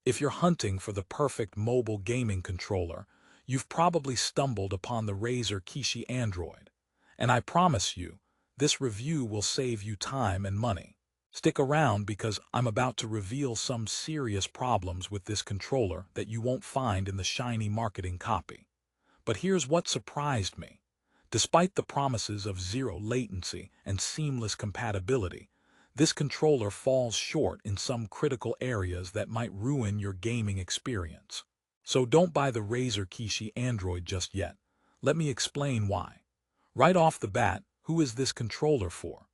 If you're hunting for the perfect mobile gaming controller, you've probably stumbled upon the Razer Kishi Android. And I promise you, this review will save you time and money. Stick around because I'm about to reveal some serious problems with this controller that you won't find in the shiny marketing copy. But here's what surprised me. Despite the promises of zero latency and seamless compatibility, this controller falls short in some critical areas that might ruin your gaming experience. So don't buy the Razer Kishi Android just yet. Let me explain why. Right off the bat, who is this controller for?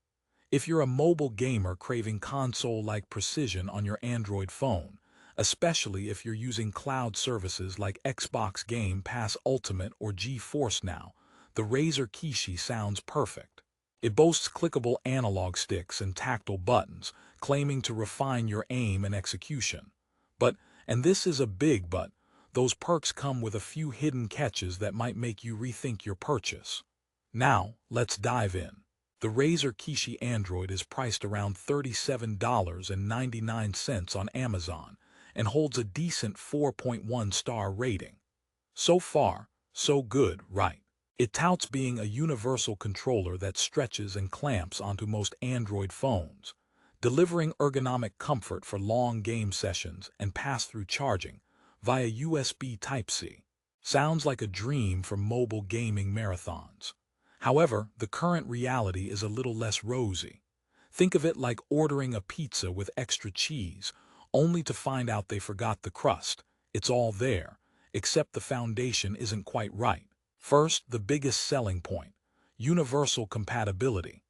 If you're a mobile gamer craving console-like precision on your Android phone, especially if you're using cloud services like Xbox Game Pass Ultimate or GeForce Now, the Razer Kishi sounds perfect. It boasts clickable analog sticks and tactile buttons, claiming to refine your aim and execution. But, and this is a big but, those perks come with a few hidden catches that might make you rethink your purchase. Now, let's dive in. The Razer Kishi Android is priced around $37.99 on Amazon and holds a decent 4.1-star rating. So far, so good, right? It touts being a universal controller that stretches and clamps onto most Android phones, delivering ergonomic comfort for long game sessions and pass-through charging via USB Type-C. Sounds like a dream for mobile gaming marathons. However, the current reality is a little less rosy. Think of it like ordering a pizza with extra cheese, only to find out they forgot the crust. It's all there, except the foundation isn't quite right. First, the biggest selling point, universal compatibility.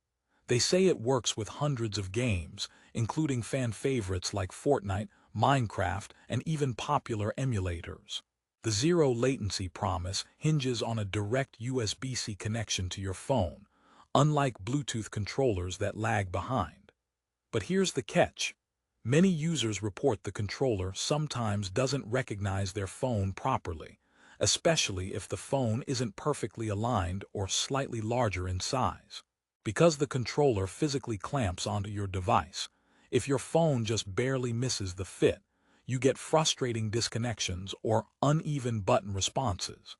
They say it works with hundreds of games, including fan favorites like Fortnite, Minecraft, and even popular emulators. The zero latency promise hinges on a direct USB-C connection to your phone, unlike Bluetooth controllers that lag behind. But here's the catch. Many users report the controller sometimes doesn't recognize their phone properly, especially if the phone isn't perfectly aligned or slightly larger in size. Because the controller physically clamps onto your device, if your phone just barely misses the fit, you get frustrating disconnections or uneven button responses.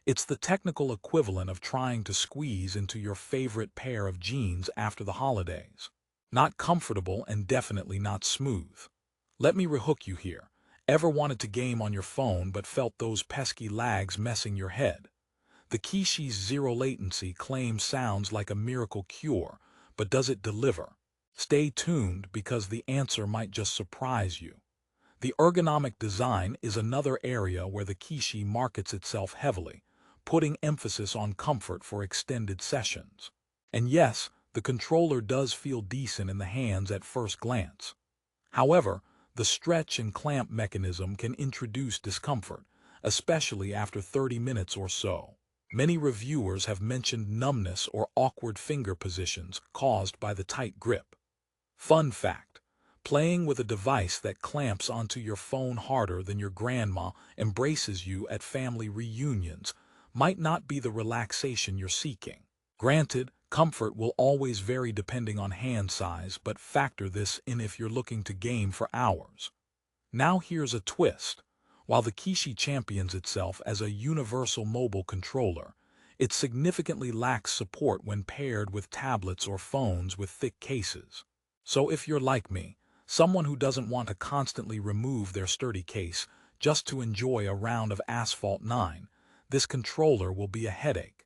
It's the technical equivalent of trying to squeeze into your favorite pair of jeans after the holidays. Not comfortable and definitely not smooth. Let me rehook you here. Ever wanted to game on your phone but felt those pesky lags messing your head? The Kishi's zero latency claim sounds like a miracle cure, but does it deliver? Stay tuned because the answer might just surprise you. The ergonomic design is another area where the Kishi markets itself heavily, putting emphasis on comfort for extended sessions. And yes, the controller does feel decent in the hands at first glance. However, the stretch and clamp mechanism can introduce discomfort, especially after 30 minutes or so. Many reviewers have mentioned numbness or awkward finger positions caused by the tight grip. Fun fact, playing with a device that clamps onto your phone harder than your grandma embraces you at family reunions might not be the relaxation you're seeking. Granted, comfort will always vary depending on hand size, but factor this in if you're looking to game for hours. Now here's a twist. While the Kishi champions itself as a universal mobile controller, it significantly lacks support when paired with tablets or phones with thick cases. So if you're like me, someone who doesn't want to constantly remove their sturdy case just to enjoy a round of Asphalt 9, this controller will be a headache.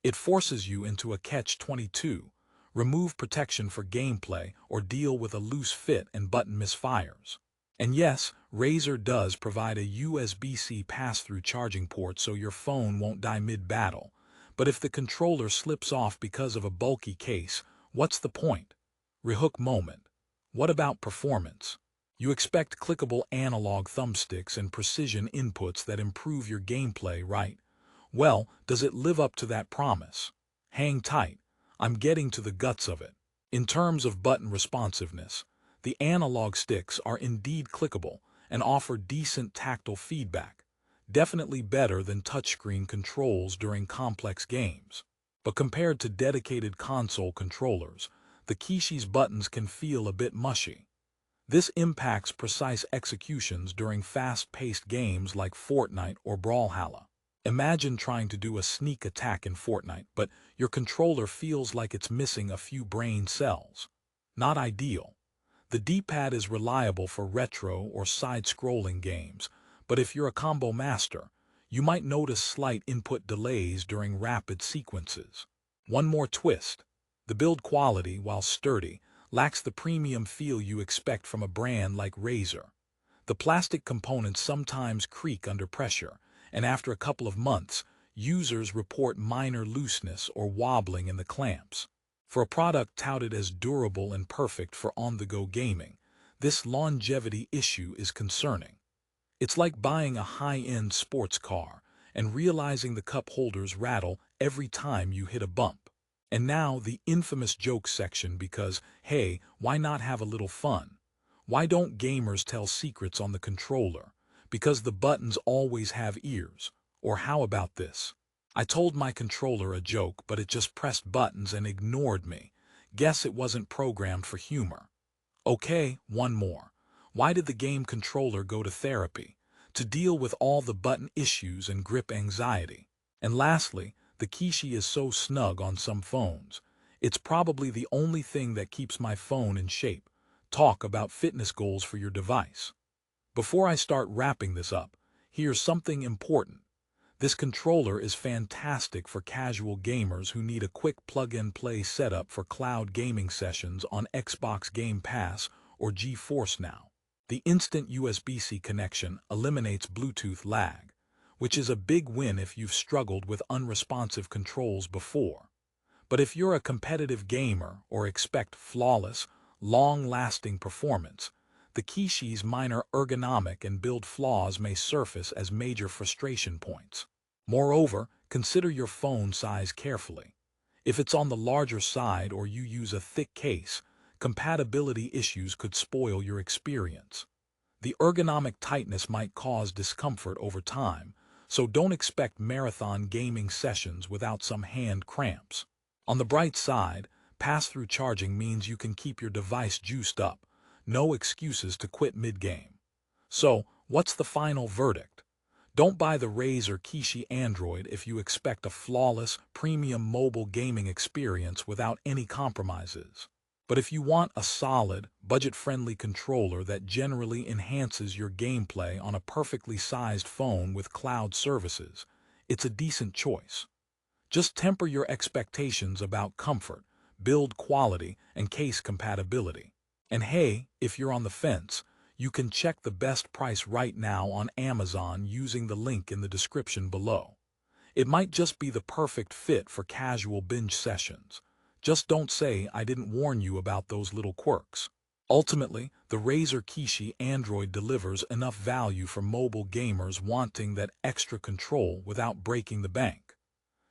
It forces you into a catch-22, remove protection for gameplay or deal with a loose fit and button misfires. And yes, Razer does provide a USB-C pass-through charging port so your phone won't die mid-battle. But if the controller slips off because of a bulky case, what's the point? Rehook moment. What about performance? You expect clickable analog thumbsticks and precision inputs that improve your gameplay, right? Well, does it live up to that promise? Hang tight. I'm getting to the guts of it. In terms of button responsiveness, the analog sticks are indeed clickable and offer decent tactile feedback, definitely better than touchscreen controls during complex games. But compared to dedicated console controllers, the Kishi's buttons can feel a bit mushy. This impacts precise executions during fast-paced games like Fortnite or Brawlhalla. Imagine trying to do a sneak attack in Fortnite, but your controller feels like it's missing a few brain cells. Not ideal. The D-pad is reliable for retro or side-scrolling games, but if you're a combo master, you might notice slight input delays during rapid sequences. One more twist. The build quality, while sturdy, lacks the premium feel you expect from a brand like Razer. The plastic components sometimes creak under pressure, and after a couple of months, users report minor looseness or wobbling in the clamps. For a product touted as durable and perfect for on-the-go gaming, this longevity issue is concerning. It's like buying a high-end sports car and realizing the cup holders rattle every time you hit a bump. And now the infamous joke section because, hey, why not have a little fun? Why don't gamers tell secrets on the controller? Because the buttons always have ears. Or how about this? I told my controller a joke, but it just pressed buttons and ignored me. Guess it wasn't programmed for humor. Okay, one more. Why did the game controller go to therapy? To deal with all the button issues and grip anxiety. And lastly, the Kishi is so snug on some phones. It's probably the only thing that keeps my phone in shape. Talk about fitness goals for your device. Before I start wrapping this up, here's something important. This controller is fantastic for casual gamers who need a quick plug-and-play setup for cloud gaming sessions on Xbox Game Pass or GeForce Now. The instant USB-C connection eliminates Bluetooth lag, which is a big win if you've struggled with unresponsive controls before. But if you're a competitive gamer or expect flawless, long-lasting performance, the Kishi's minor ergonomic and build flaws may surface as major frustration points. Moreover, consider your phone size carefully. If it's on the larger side or you use a thick case, compatibility issues could spoil your experience. The ergonomic tightness might cause discomfort over time, so don't expect marathon gaming sessions without some hand cramps. On the bright side, pass-through charging means you can keep your device juiced up. No excuses to quit mid-game. So, what's the final verdict? Don't buy the Razer Kishi Android if you expect a flawless, premium mobile gaming experience without any compromises. But if you want a solid, budget-friendly controller that generally enhances your gameplay on a perfectly sized phone with cloud services, it's a decent choice. Just temper your expectations about comfort, build quality, and case compatibility. And hey, if you're on the fence, you can check the best price right now on Amazon using the link in the description below. It might just be the perfect fit for casual binge sessions. Just don't say I didn't warn you about those little quirks. Ultimately, the Razer Kishi Android delivers enough value for mobile gamers wanting that extra control without breaking the bank.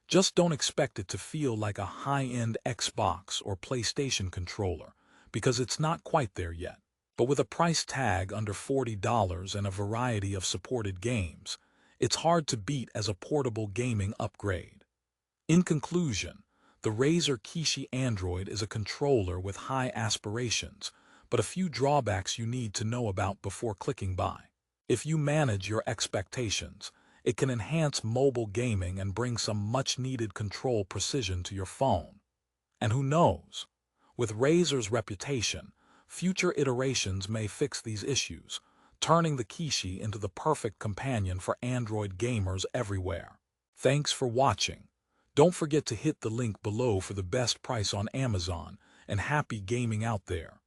Just don't expect it to feel like a high-end Xbox or PlayStation controller, because it's not quite there yet. But with a price tag under $40 and a variety of supported games, it's hard to beat as a portable gaming upgrade. In conclusion, the Razer Kishi Android is a controller with high aspirations, but a few drawbacks you need to know about before clicking buy. If you manage your expectations, it can enhance mobile gaming and bring some much-needed control precision to your phone. And who knows? With Razer's reputation, future iterations may fix these issues, turning the Kishi into the perfect companion for Android gamers everywhere. Thanks for watching. Don't forget to hit the link below for the best price on Amazon, and happy gaming out there.